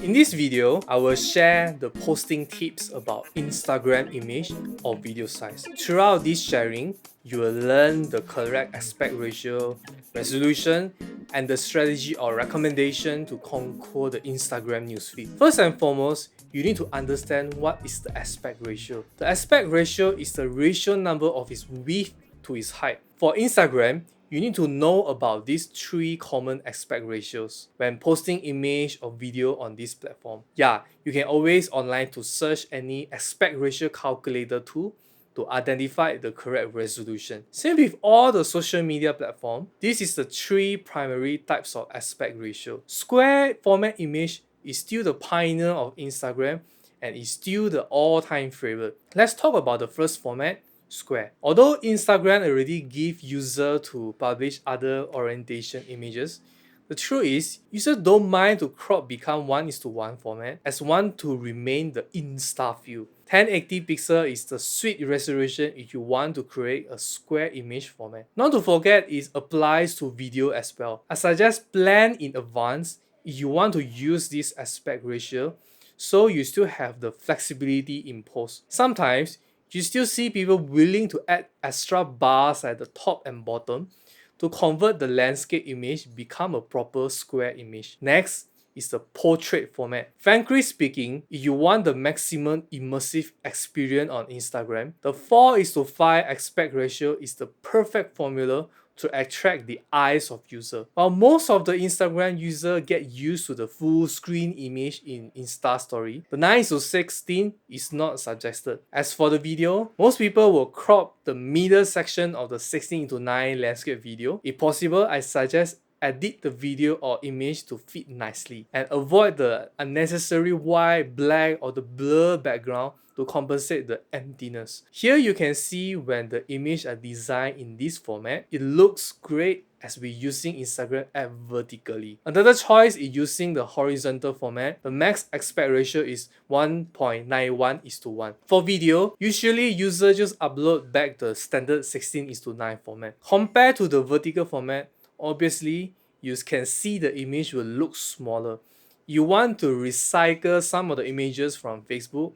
In this video, I will share the posting tips about Instagram image or video size. Throughout this sharing, you will learn the correct aspect ratio, resolution, and the strategy or recommendation to conquer the Instagram newsfeed. First and foremost, you need to understand what is the aspect ratio. The aspect ratio is the ratio number of its width to its height. For Instagram, you need to know about these three common aspect ratios when posting image or video on this platform. Yeah, you can always online to search any aspect ratio calculator tool to identify the correct resolution. Same with all the social media platform, this is the three primary types of aspect ratio. Square format image is still the pioneer of Instagram and is still the all-time favorite. Let's talk about the first format, square. Although Instagram already give user to publish other orientation images, the truth is, users don't mind to crop become 1:1 format as want to remain the Insta feel. 1080 pixel is the sweet resolution if you want to create a square image format. Not to forget, it applies to video as well. I suggest plan in advance if you want to use this aspect ratio so you still have the flexibility in post. Sometimes, you still see people willing to add extra bars at the top and bottom to convert the landscape image become a proper square image. Next is the portrait format. Frankly speaking, if you want the maximum immersive experience on Instagram, the 4:5 aspect ratio is the perfect formula to attract the eyes of user. While most of the Instagram user get used to the full screen image in Insta Story, the 9:16 is not suggested. As for the video, most people will crop the middle section of the 16:9 landscape video. If possible, I suggest edit the video or image to fit nicely and avoid the unnecessary white, black or the blur background to compensate the emptiness. Here you can see when the image are designed in this format, it looks great as we're using Instagram app vertically. Another choice is using the horizontal format. The max aspect ratio is 1.91:1. For video, usually users just upload back the standard 16:9 format. Compared to the vertical format, obviously, you can see the image will look smaller. You want to recycle some of the images from Facebook,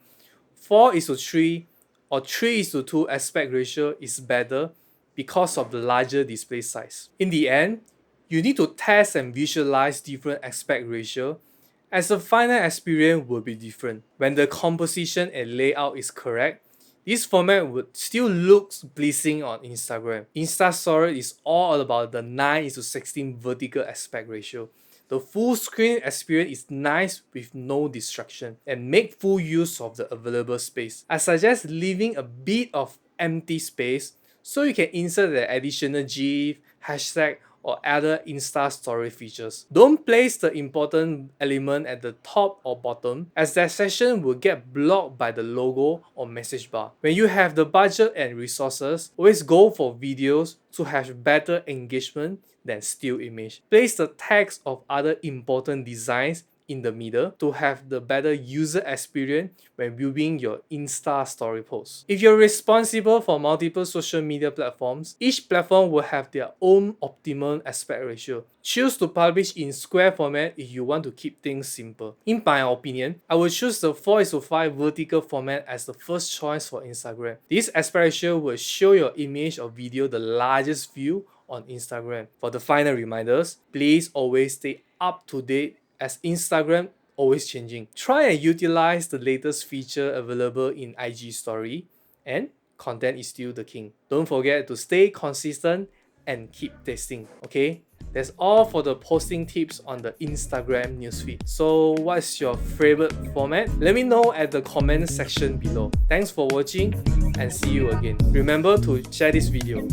4:3 or 3:2 aspect ratio is better because of the larger display size. In the end, you need to test and visualize different aspect ratio as the final experience will be different. When the composition and layout is correct, this format would still look pleasing on Instagram. Insta Story is all about the 9:16 vertical aspect ratio. The full screen experience is nice with no distraction and make full use of the available space. I suggest leaving a bit of empty space so you can insert the additional GIF, hashtag or other Insta Story features. Don't place the important element at the top or bottom as that section will get blocked by the logo or message bar. When you have the budget and resources, always go for videos to have better engagement than still image. Place the text of other important designs in the middle to have the better user experience when viewing your Insta Story posts. If you're responsible for multiple social media platforms, each platform will have their own optimal aspect ratio. Choose to publish in square format if you want to keep things simple. In my opinion, I will choose the 4:5 vertical format as the first choice for Instagram. This aspect ratio will show your image or video the largest view on Instagram. For the final reminders, please always stay up to date as Instagram always changing. Try and utilize the latest feature available in IG Story, and content is still the king. Don't forget to stay consistent and keep testing, okay? That's all for the posting tips on the Instagram newsfeed. So what's your favorite format? Let me know at the comment section below. Thanks for watching and see you again. Remember to share this video.